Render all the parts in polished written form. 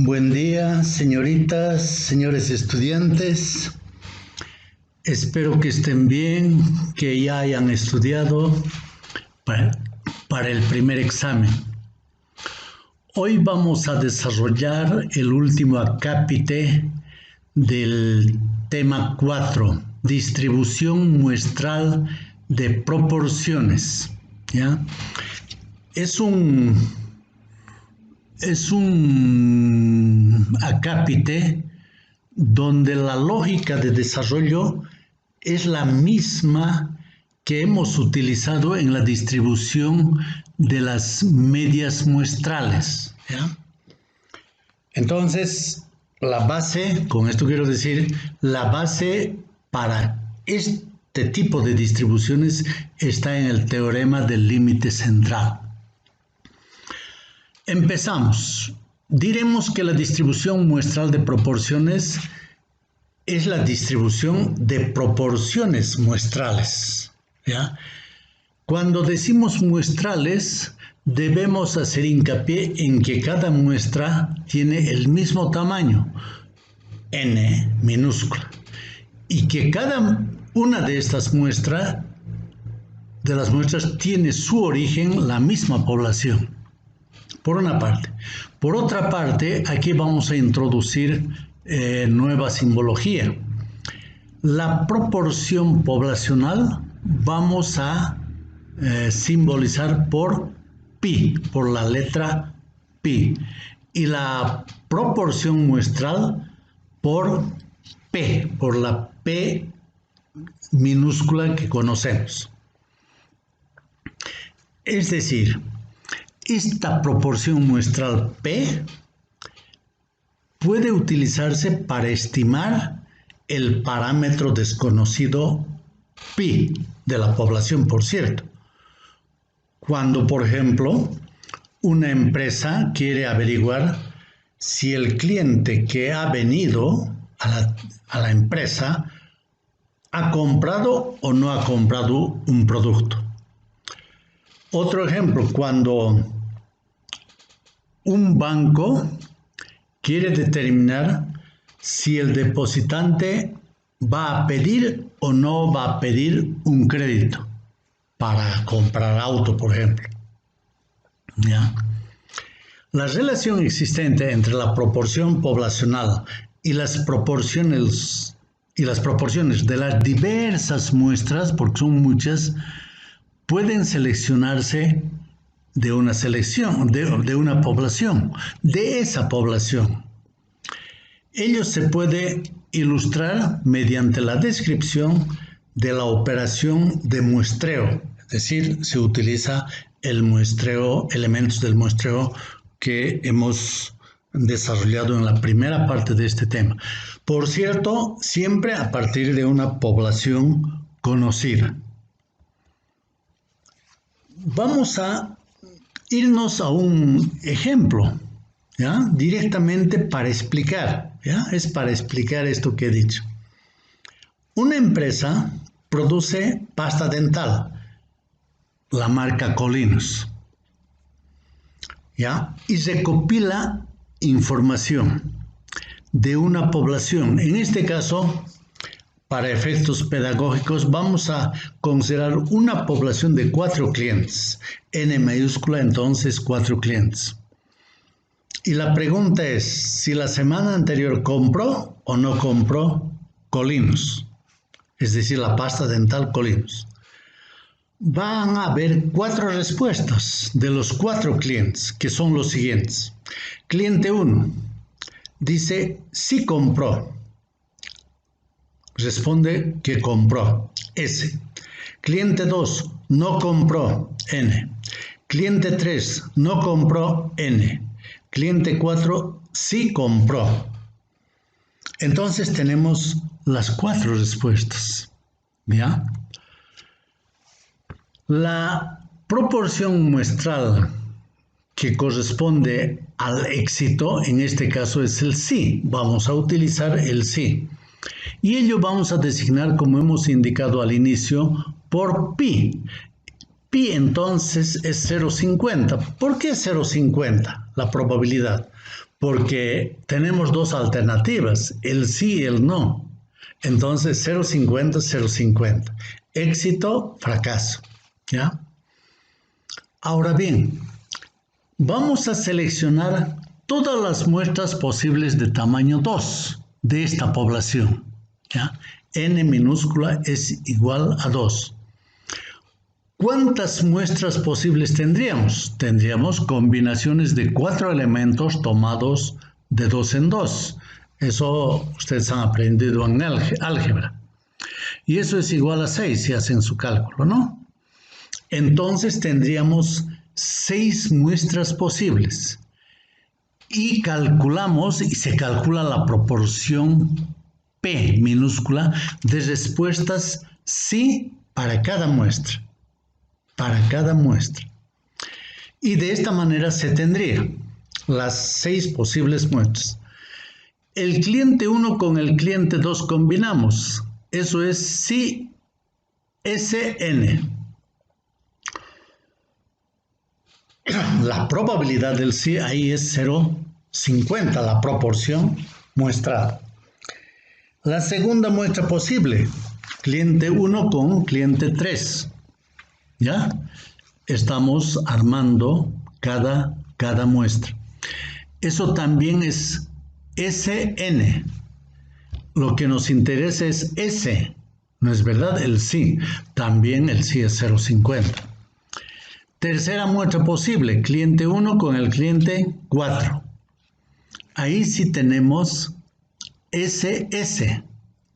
Buen día, señoritas, señores estudiantes. Espero que estén bien, que ya hayan estudiado para el primer examen. Hoy vamos a desarrollar el último acápite del tema 4, distribución muestral de proporciones. ¿Ya? Es un acápite donde la lógica de desarrollo es la misma que hemos utilizado en la distribución de las medias muestrales. ¿Ya? Entonces, la base, con esto quiero decir, la base para este tipo de distribuciones está en el teorema del límite central. Empezamos. Diremos que la distribución muestral de proporciones es la distribución de proporciones muestrales. ¿Ya? Cuando decimos muestrales, debemos hacer hincapié en que cada muestra tiene el mismo tamaño, n minúscula, y que cada una de estas muestras tiene su origen la misma población. Por una parte. Por otra parte, aquí vamos a introducir nueva simbología. La proporción poblacional vamos a simbolizar por pi, por la letra pi. Y la proporción muestral por p, por la p minúscula que conocemos. Es decir, esta proporción muestral P puede utilizarse para estimar el parámetro desconocido pi de la población, por cierto. Cuando, por ejemplo, una empresa quiere averiguar si el cliente que ha venido a la empresa ha comprado o no ha comprado un producto. Otro ejemplo, cuando un banco quiere determinar si el depositante va a pedir o no va a pedir un crédito para comprar auto, por ejemplo. ¿Ya? La relación existente entre la proporción poblacional y las proporciones de las diversas muestras, porque son muchas, pueden seleccionarse de una selección, de una población, de esa población. Ello se puede ilustrar mediante la descripción de la operación de muestreo, es decir, se utiliza el muestreo, elementos del muestreo que hemos desarrollado en la primera parte de este tema. Por cierto, siempre a partir de una población conocida. Vamos a irnos a un ejemplo, ¿ya? Directamente para explicar, ¿ya? Es para explicar esto que he dicho. Una empresa produce pasta dental, la marca Colinos, ¿ya? Y recopila información de una población. En este caso, para efectos pedagógicos, vamos a considerar una población de 4 clientes. N mayúscula, entonces 4 clientes. Y la pregunta es, si la semana anterior compró o no compró Colinos, es decir, la pasta dental Colinos. Van a haber 4 respuestas de los 4 clientes, que son los siguientes. Cliente 1 dice, sí compró. Responde que compró, S. Cliente 2, no compró, N. Cliente 3, no compró, N. Cliente 4, sí compró. Entonces tenemos las 4 respuestas. ¿Ya? La proporción muestral que corresponde al éxito, en este caso es el sí. Vamos a utilizar el sí. Y ello vamos a designar, como hemos indicado al inicio, por pi. Pi entonces es 0,50. ¿Por qué 0,50 la probabilidad? porque tenemos dos alternativas, el sí y el no. Entonces 0,50, 0,50. Éxito, fracaso. ¿Ya? Ahora bien, vamos a seleccionar todas las muestras posibles de tamaño 2 de esta población. ¿Ya? N minúscula es igual a 2. ¿Cuántas muestras posibles tendríamos? Tendríamos combinaciones de 4 elementos tomados de 2 en 2. Eso ustedes han aprendido en álgebra. Y eso es igual a 6 si hacen su cálculo, ¿no? Entonces tendríamos 6 muestras posibles. Y calculamos, y se calcula la proporción P minúscula de respuestas sí para cada muestra. Para cada muestra. Y de esta manera se tendría las 6 posibles muestras. El cliente 1 con el cliente 2 combinamos. Eso es sí SN. La probabilidad del sí ahí es 0,50, la proporción muestrada. La segunda muestra posible, cliente 1 con cliente 3. ¿Ya? Estamos armando cada muestra. Eso también es SN. Lo que nos interesa es S. ¿No es verdad? El sí. También el sí es 0,50. Tercera muestra posible, cliente 1 con el cliente 4. Ahí sí tenemos SS.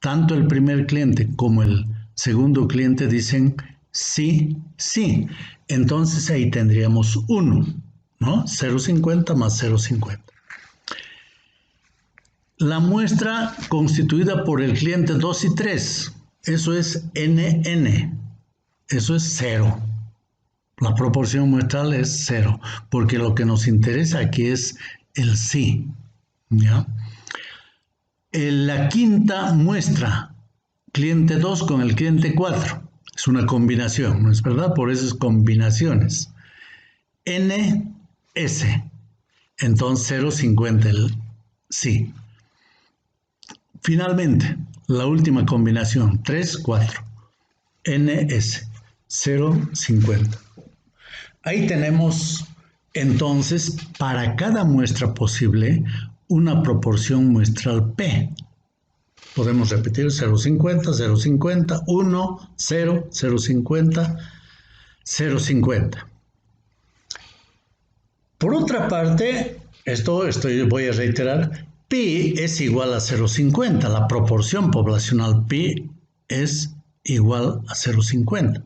Tanto el primer cliente como el segundo cliente dicen sí, sí. Entonces ahí tendríamos 1, ¿no? 0,50 más 0,50. La muestra constituida por el cliente 2 y 3, eso es NN, eso es 0. La proporción muestral es 0, porque lo que nos interesa aquí es el sí. ¿Ya? La quinta muestra, cliente 2 con el cliente 4. Es una combinación, ¿no es verdad? Por eso es combinaciones. NS. Entonces 0,50 el sí. Finalmente, la última combinación, 3, 4. NS. 0,50. Ahí tenemos entonces para cada muestra posible una proporción muestral P. Podemos repetir 0,50, 0,50, 1, 0, 0,50, 0,50. Por otra parte, voy a reiterar, pi es igual a 0,50. La proporción poblacional pi es igual a 0,50.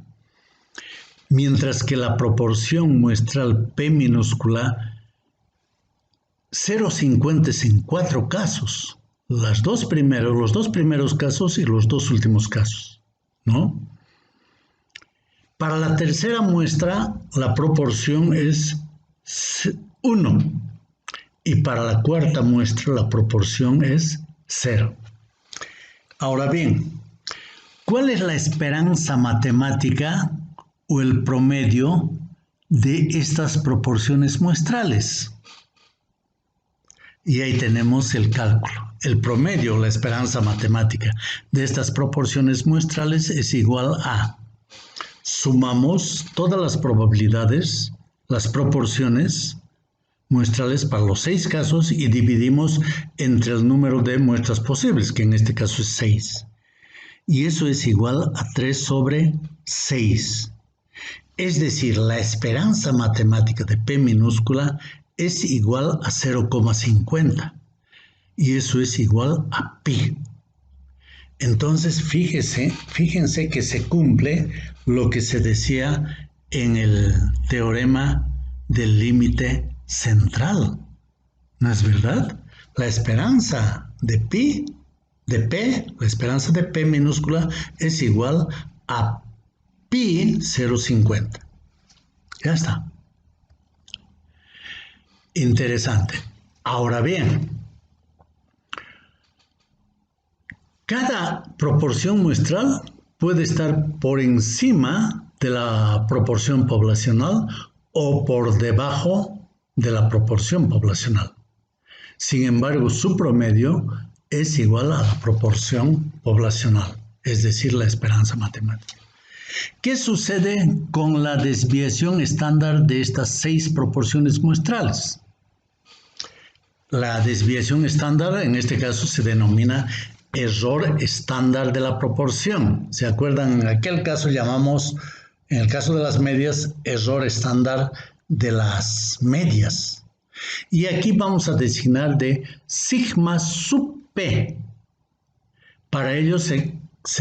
Mientras que la proporción muestral P minúscula, 0,50 es en 4 casos. Los dos primeros casos y los 2 últimos casos, ¿no? Para la tercera muestra, la proporción es 1. Y para la cuarta muestra, la proporción es 0. Ahora bien, ¿cuál es la esperanza matemática o el promedio de estas proporciones muestrales? Y ahí tenemos el cálculo. El promedio, la esperanza matemática de estas proporciones muestrales es igual a, sumamos todas las probabilidades, las proporciones muestrales para los 6 casos y dividimos entre el número de muestras posibles, que en este caso es 6. Y eso es igual a 3 sobre 6. Es decir, la esperanza matemática de P minúscula es igual a 0,50 y eso es igual a pi. Entonces fíjense que se cumple lo que se decía en el teorema del límite central. ¿No es verdad? La esperanza de pi, de P, la esperanza de P minúscula es igual a pi 0,50. Ya está. Interesante. Ahora bien, cada proporción muestral puede estar por encima de la proporción poblacional o por debajo de la proporción poblacional. Sin embargo, su promedio es igual a la proporción poblacional, es decir, la esperanza matemática. ¿Qué sucede con la desviación estándar de estas 6 proporciones muestrales? La desviación estándar, en este caso, se denomina error estándar de la proporción. ¿Se acuerdan? En aquel caso llamamos, en el caso de las medias, error estándar de las medias. Y aquí vamos a designar de sigma sub p. Para ello se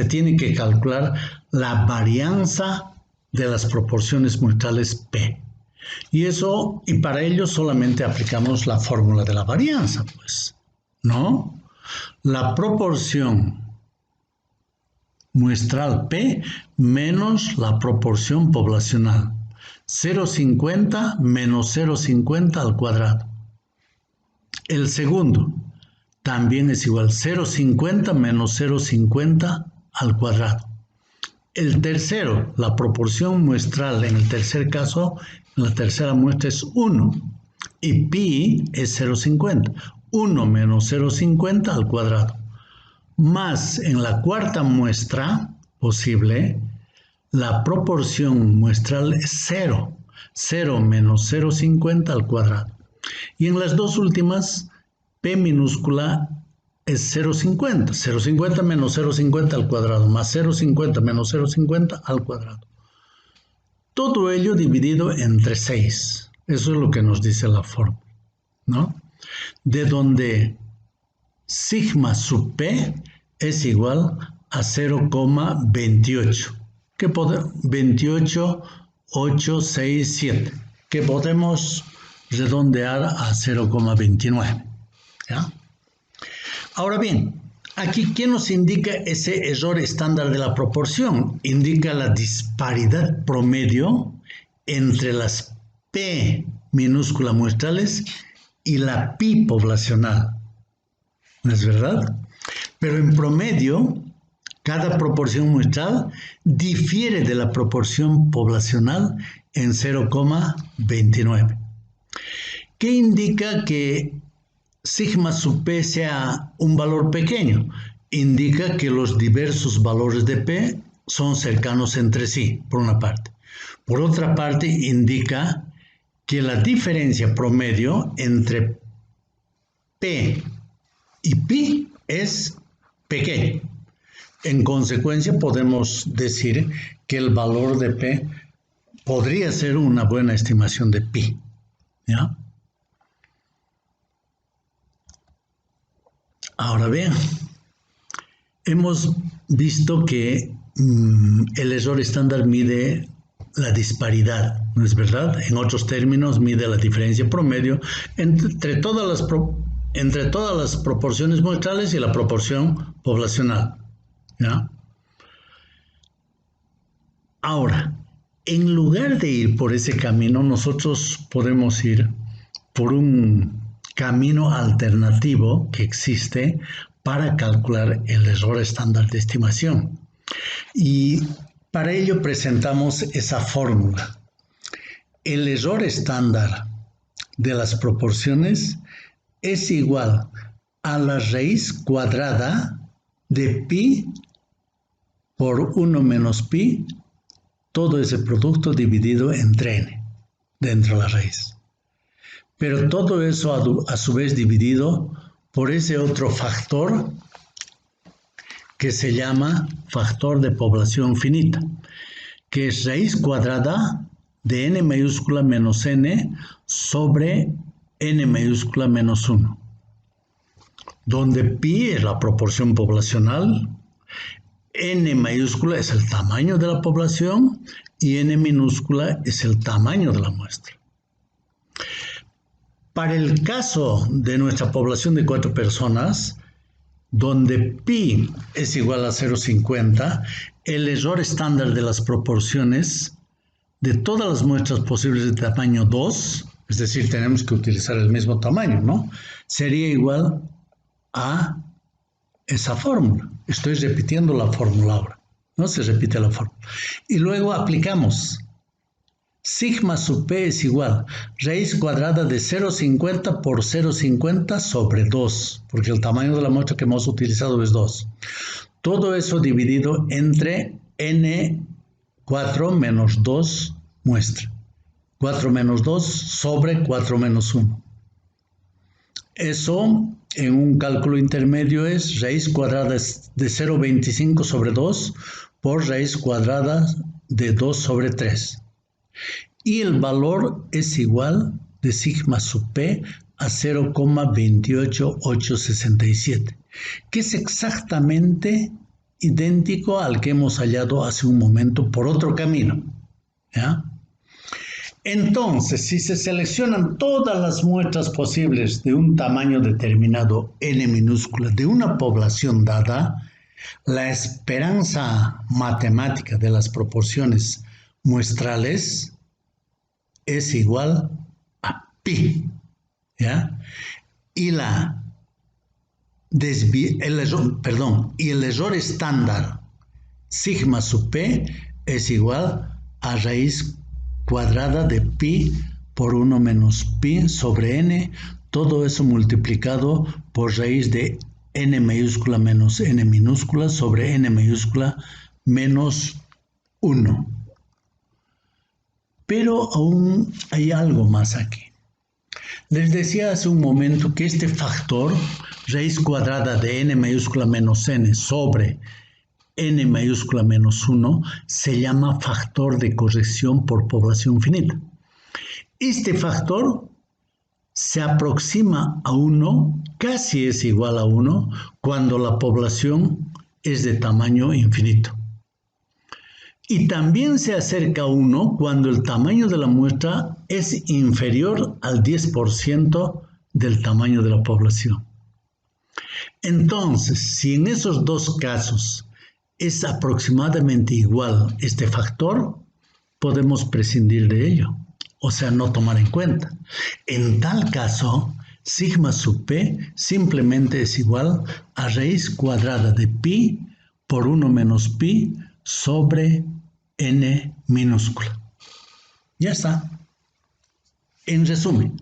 tiene que calcular la varianza de las proporciones muestrales p. Y para ello solamente aplicamos la fórmula de la varianza, pues, ¿no? La proporción muestral p menos la proporción poblacional. 0,50 menos 0,50 al cuadrado. El segundo también es igual 0,50 menos 0,50 al cuadrado. El tercero, la proporción muestral en el tercer caso, en la tercera muestra es 1 y pi es 0,50. 1 menos 0,50 al cuadrado. Más en la cuarta muestra posible, la proporción muestral es 0. 0 menos 0,50 al cuadrado. Y en las dos últimas, p minúscula es 0,50. 0,50 menos 0,50 al cuadrado, más 0,50 menos 0,50 al cuadrado. Todo ello dividido entre 6. Eso es lo que nos dice la fórmula, ¿no? De donde sigma sub p es igual a 0,28. 28,867, que podemos redondear a 0,29. ¿Ya? Ahora bien, aquí, ¿qué nos indica ese error estándar de la proporción? Indica la disparidad promedio entre las p minúscula muestrales y la pi poblacional. ¿No es verdad? Pero en promedio, cada proporción muestral difiere de la proporción poblacional en 0,29. ¿Qué indica que sigma sub p sea un valor pequeño? Indica que los diversos valores de p son cercanos entre sí, por una parte. Por otra parte, indica que la diferencia promedio entre p y pi es pequeño. En consecuencia, podemos decir que el valor de p podría ser una buena estimación de pi. ¿Ya? Ahora bien, hemos visto que el error estándar mide la disparidad, ¿no es verdad? En otros términos, mide la diferencia promedio entre todas las proporciones muestrales y la proporción poblacional. ¿Ya? Ahora, en lugar de ir por ese camino, nosotros podemos ir por un camino alternativo que existe para calcular el error estándar de estimación. Y para ello presentamos esa fórmula. El error estándar de las proporciones es igual a la raíz cuadrada de pi por 1 menos pi, todo ese producto dividido entre n, dentro de la raíz. Pero todo eso a su vez dividido por ese otro factor que se llama factor de población finita, que es raíz cuadrada de n mayúscula menos n sobre n mayúscula menos 1, donde pi es la proporción poblacional, n mayúscula es el tamaño de la población y n minúscula es el tamaño de la muestra. Para el caso de nuestra población de 4 personas, donde pi es igual a 0,50, el error estándar de las proporciones de todas las muestras posibles de tamaño 2, es decir, tenemos que utilizar el mismo tamaño, ¿no? Sería igual a esa fórmula. Estoy repitiendo la fórmula ahora, no se repite la fórmula. Y luego aplicamos Sigma sub P es igual raíz cuadrada de 0,50 por 0,50 sobre 2, porque el tamaño de la muestra que hemos utilizado es 2. Todo eso dividido entre N4 menos 2 muestra. 4 menos 2 sobre 4 menos 1. Eso en un cálculo intermedio es raíz cuadrada de 0,25 sobre 2 por raíz cuadrada de 2 sobre 3. Y el valor es igual de sigma sub P a 0,28867, que es exactamente idéntico al que hemos hallado hace un momento por otro camino. ¿Ya? Entonces, si se seleccionan todas las muestras posibles de un tamaño determinado n minúscula de una población dada, la esperanza matemática de las proporciones muestrales es igual a pi, ¿ya? Y el error estándar sigma sub p es igual a raíz cuadrada de pi por 1 menos pi sobre n, todo eso multiplicado por raíz de n mayúscula menos n minúscula sobre n mayúscula menos 1. Pero aún hay algo más aquí. Les decía hace un momento que este factor, raíz cuadrada de n mayúscula menos n sobre n mayúscula menos 1, se llama factor de corrección por población finita. Este factor se aproxima a 1, casi es igual a 1, cuando la población es de tamaño infinito. Y también se acerca a 1 cuando el tamaño de la muestra es inferior al 10% del tamaño de la población. Entonces, si en esos dos casos es aproximadamente igual este factor, podemos prescindir de ello, o sea, no tomar en cuenta. En tal caso, sigma sub p simplemente es igual a raíz cuadrada de pi por 1 menos pi sobre n minúscula. Ya está. En resumen,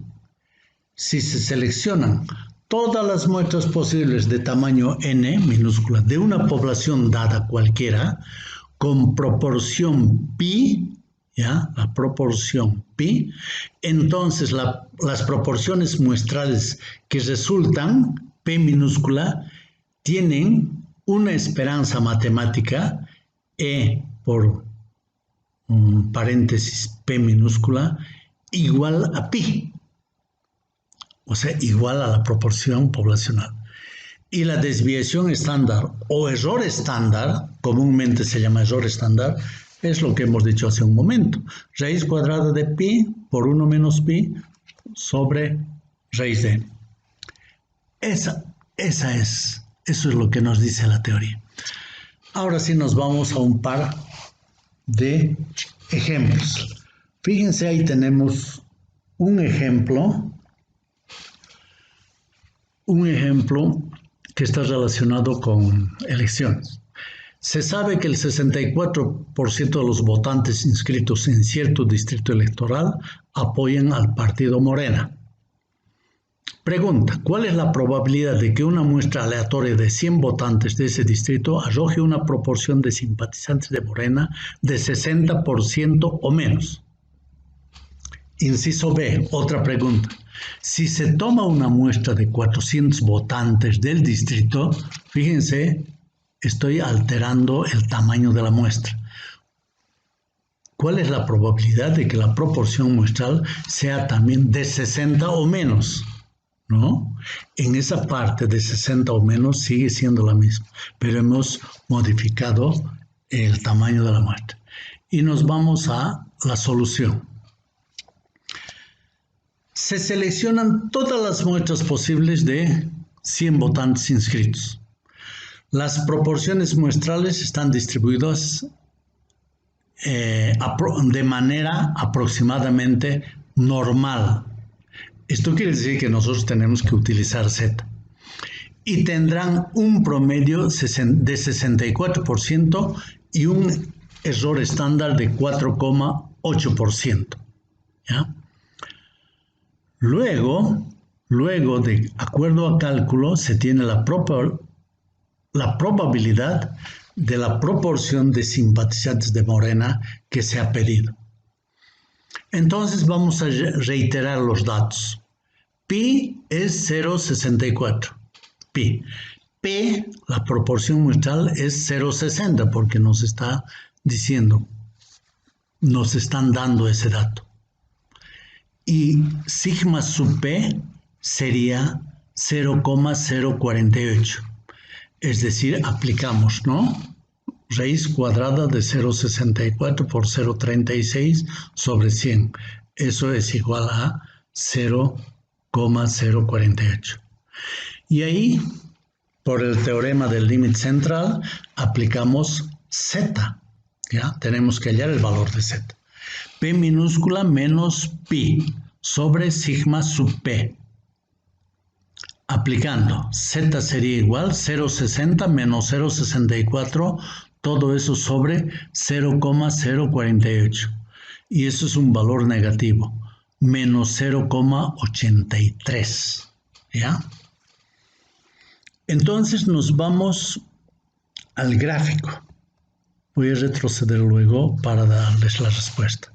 si se seleccionan todas las muestras posibles de tamaño n minúscula de una población dada cualquiera con proporción pi, ¿ya? La proporción pi, entonces las proporciones muestrales que resultan, p minúscula, tienen una esperanza matemática, e por paréntesis p minúscula, igual a pi, o sea, igual a la proporción poblacional. Y la desviación estándar o error estándar, comúnmente se llama error estándar, es lo que hemos dicho hace un momento. Raíz cuadrada de pi por 1 menos pi sobre raíz de n. Eso es lo que nos dice la teoría. Ahora sí nos vamos a un par de ejemplos. Fíjense, ahí tenemos un ejemplo que está relacionado con elecciones. Se sabe que el 64% de los votantes inscritos en cierto distrito electoral apoyan al partido Morena. Pregunta, ¿cuál es la probabilidad de que una muestra aleatoria de 100 votantes de ese distrito arroje una proporción de simpatizantes de Morena de 60% o menos? Inciso B, otra pregunta. Si se toma una muestra de 400 votantes del distrito, fíjense, estoy alterando el tamaño de la muestra. ¿Cuál es la probabilidad de que la proporción muestral sea también de 60 o menos? ¿No? En esa parte de 60 o menos sigue siendo la misma, pero hemos modificado el tamaño de la muestra. Y nos vamos a la solución. Se seleccionan todas las muestras posibles de 100 votantes inscritos. Las proporciones muestrales están distribuidas de manera aproximadamente normal. Esto quiere decir que nosotros tenemos que utilizar Z. Y tendrán un promedio de 64% y un error estándar de 4,8%. ¿Ya? Luego, de acuerdo a cálculo, se tiene la probabilidad de la proporción de simpatizantes de Morena que se ha pedido. Entonces vamos a reiterar los datos. Pi es 0,64. Pi. P, la proporción muestral, es 0,60 porque nos está diciendo, nos están dando ese dato. Y sigma sub P sería 0,048. Es decir, aplicamos, ¿no? Raíz cuadrada de 0,64 por 0,36 sobre 100. Eso es igual a 0,048. Y ahí, por el teorema del límite central, aplicamos Z. ¿Ya? Tenemos que hallar el valor de Z. P minúscula menos pi sobre sigma sub P. Aplicando, Z sería igual 0,60 menos 0,64, todo eso sobre 0,048. Y eso es un valor negativo, menos 0,83. ¿Ya? Entonces nos vamos al gráfico. Voy a retroceder luego para darles la respuesta.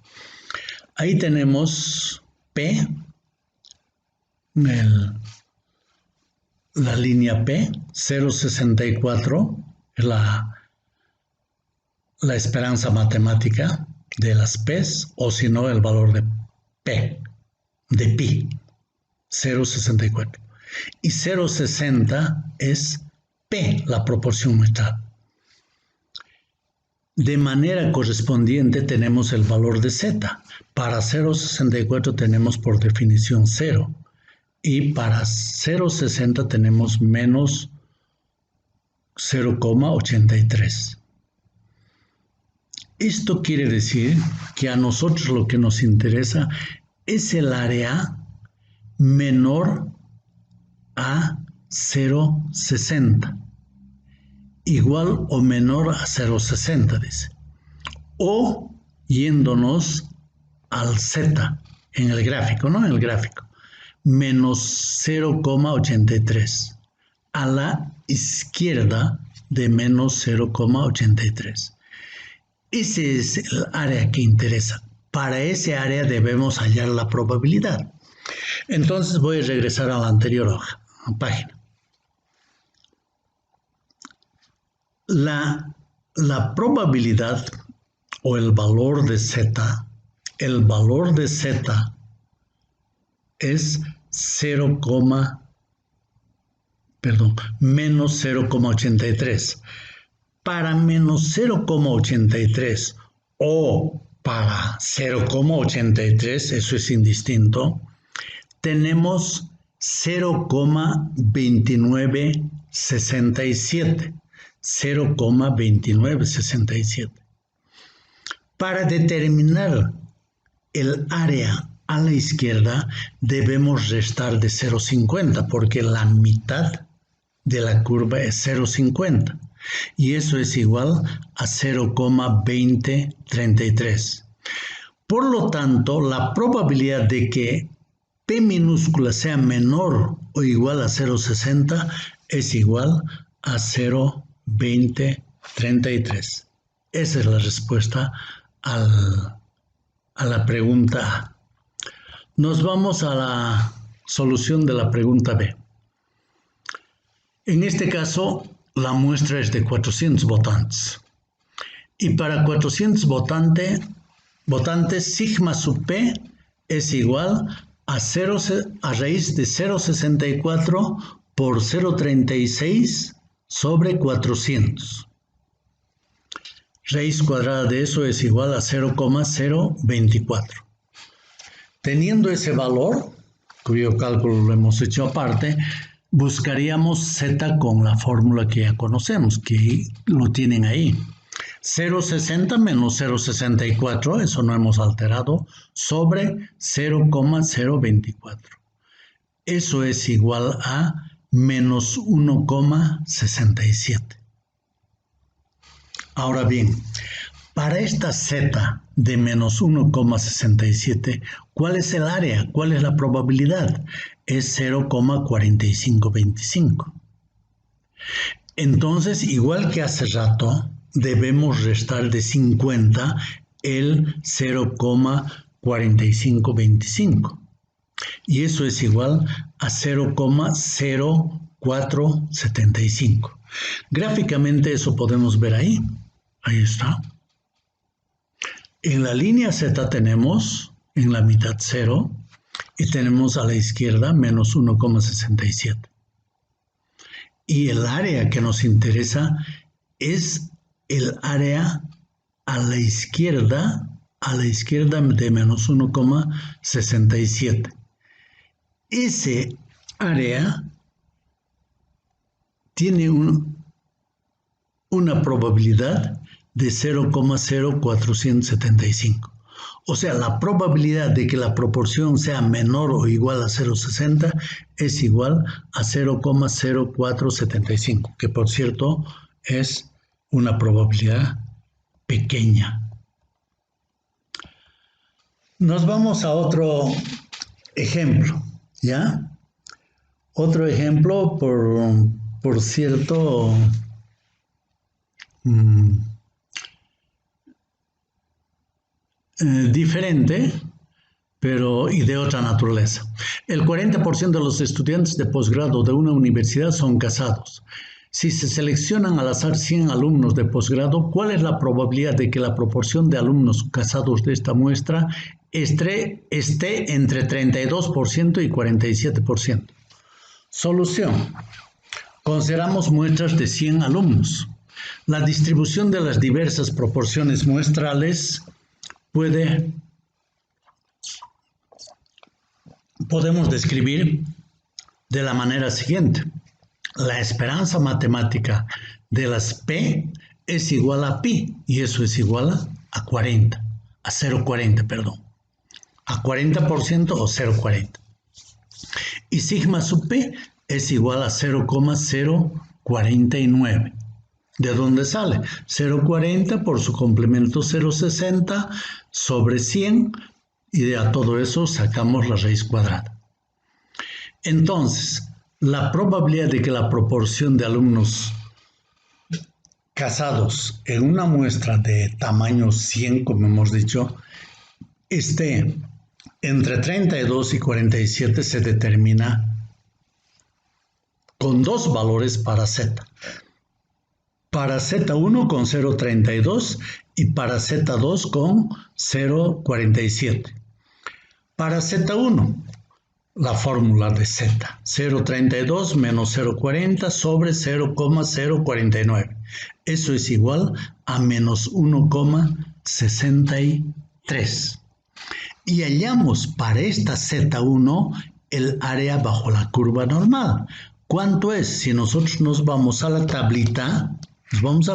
Ahí tenemos P, la línea P, 0,64, la esperanza matemática de las P's, o si no, el valor de P, de pi, 0,64. Y 0,60 es P, la proporción muestral. De manera correspondiente tenemos el valor de Z. Para 0,64 tenemos por definición 0. Y para 0,60 tenemos menos 0,83. Esto quiere decir que a nosotros lo que nos interesa es el área menor a 0,60. Igual o menor a 0,60, dice. O yéndonos al Z en el gráfico, ¿no? En el gráfico. Menos 0,83. A la izquierda de menos 0,83. Ese es el área que interesa. Para ese área debemos hallar la probabilidad. Entonces voy a regresar a la anterior página. La probabilidad o el valor de Z, es menos 0,83. Para menos 0,83 o para 0,83, eso es indistinto, tenemos 0,2967. 0,2967. Para determinar el área a la izquierda debemos restar de 0,50 porque la mitad de la curva es 0,50 y eso es igual a 0,2033. Por lo tanto, la probabilidad de que P minúscula sea menor o igual a 0,60 es igual a 0,2033. Esa es la respuesta a la pregunta A. Nos vamos a la solución de la pregunta B. En este caso, la muestra es de 400 votantes. Y para 400 votantes, sigma sub P es igual a raíz de 0,64 por 0,36 sobre 400. Raíz cuadrada de eso es igual a 0,024. Teniendo ese valor, cuyo cálculo lo hemos hecho aparte, buscaríamos Z con la fórmula que ya conocemos, que lo tienen ahí. 0,60 menos 0,64, eso no hemos alterado, sobre 0,024. Eso es igual a menos 1,67. Ahora bien, Para esta z de menos 1,67, ¿cuál es el área? ¿Cuál es la probabilidad? Es 0,4525. Entonces, igual que hace rato, debemos restar de 50 el 0,4525. Y eso es igual a 0,0475. Gráficamente eso podemos ver ahí. Ahí está. En la línea Z tenemos en la mitad 0 y tenemos a la izquierda menos 1,67. Y el área que nos interesa es el área a la izquierda de menos 1,67. Ese área tiene una probabilidad de 0,0475. O sea, la probabilidad de que la proporción sea menor o igual a 0,60 es igual a 0,0475, que por cierto es una probabilidad pequeña. Nos vamos a otro ejemplo, ¿ya? Otro ejemplo, por cierto, diferente, pero y de otra naturaleza. El 40% de los estudiantes de posgrado de una universidad son casados. Si se seleccionan al azar 100 alumnos de posgrado, ¿cuál es la probabilidad de que la proporción de alumnos casados de esta muestra esté entre 32% y 47%? Solución. Consideramos muestras de 100 alumnos. La distribución de las diversas proporciones muestrales podemos describir de la manera siguiente. La esperanza matemática de las P es igual a pi, y eso es igual a 40, a 0,40, perdón, a 40% o 0,40. Y sigma sub P es igual a 0,049. ¿De dónde sale? 0,40 por su complemento 0,60 sobre 100, y de a todo eso sacamos la raíz cuadrada. Entonces, la probabilidad de que la proporción de alumnos casados en una muestra de tamaño 100, como hemos dicho, esté entre 32 y 47 se determina con dos valores para Z. Para Z1 con 0,32 y para Z2 con 0,47. Para Z1, la fórmula de Z, 0,32 menos 0,40 sobre 0,049. Eso es igual a menos 1,63. Y hallamos para esta Z1 el área bajo la curva normal. ¿Cuánto es? Si nosotros nos vamos a la tablita, vamos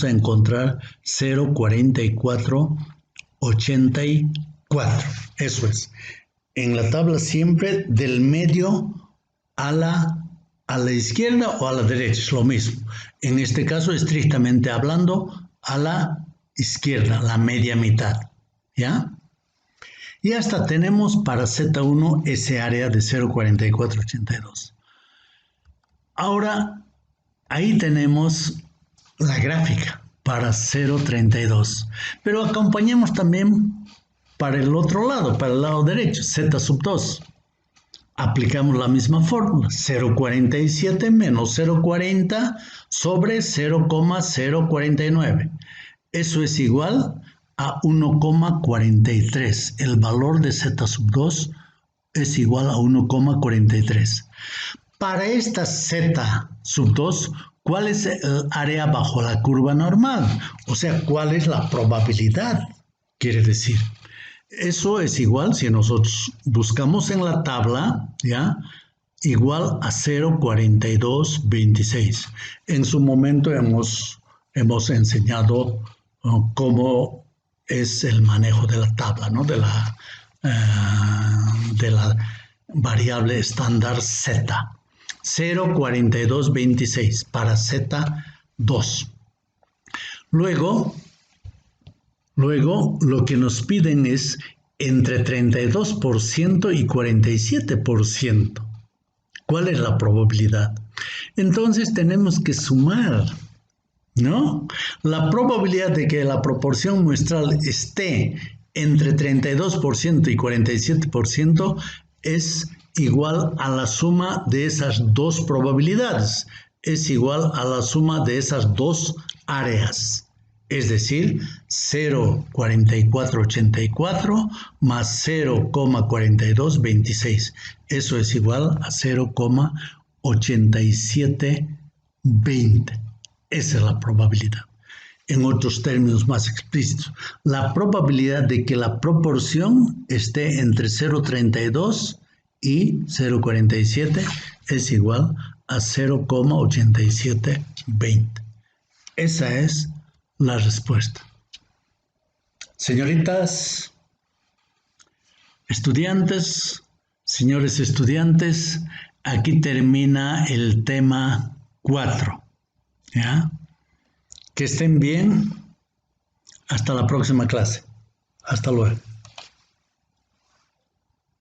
a encontrar 0,4484. Eso es. En la tabla siempre del medio a la izquierda o a la derecha, es lo mismo. En este caso, estrictamente hablando, a la izquierda, la media mitad. ¿Ya? Y hasta tenemos para Z1 ese área de 0,4482. Ahora, ahí tenemos la gráfica para 0,32. Pero acompañemos también para el otro lado, para el lado derecho, Z sub 2. Aplicamos la misma fórmula, 0,47 menos 0,40 sobre 0,049. Eso es igual a 1,43. El valor de Z sub 2 es igual a 1,43. Para esta Z sub 2, ¿cuál es el área bajo la curva normal? O sea, ¿cuál es la probabilidad? Quiere decir, eso es igual, si nosotros buscamos en la tabla, ¿ya? Igual a 0,4226. En su momento hemos enseñado cómo es el manejo de la tabla, ¿no? De la variable estándar Z. 0,4226 para Z2. Luego, Luego, lo que nos piden es entre 32% y 47%. ¿Cuál es la probabilidad? Entonces tenemos que sumar, ¿no? La probabilidad de que la proporción muestral esté entre 32% y 47% es igual a la suma de esas dos probabilidades, es igual a la suma de esas dos áreas, es decir, 0,4484 más 0,4226. Eso es igual a 0,8720. Esa es la probabilidad. En otros términos más explícitos, la probabilidad de que la proporción esté entre 0,32 y 0,47 es igual a 0,8720. Esa es la respuesta. Señoritas, estudiantes, señores estudiantes, aquí termina el tema 4. ¿Ya? Que estén bien. Hasta la próxima clase. Hasta luego.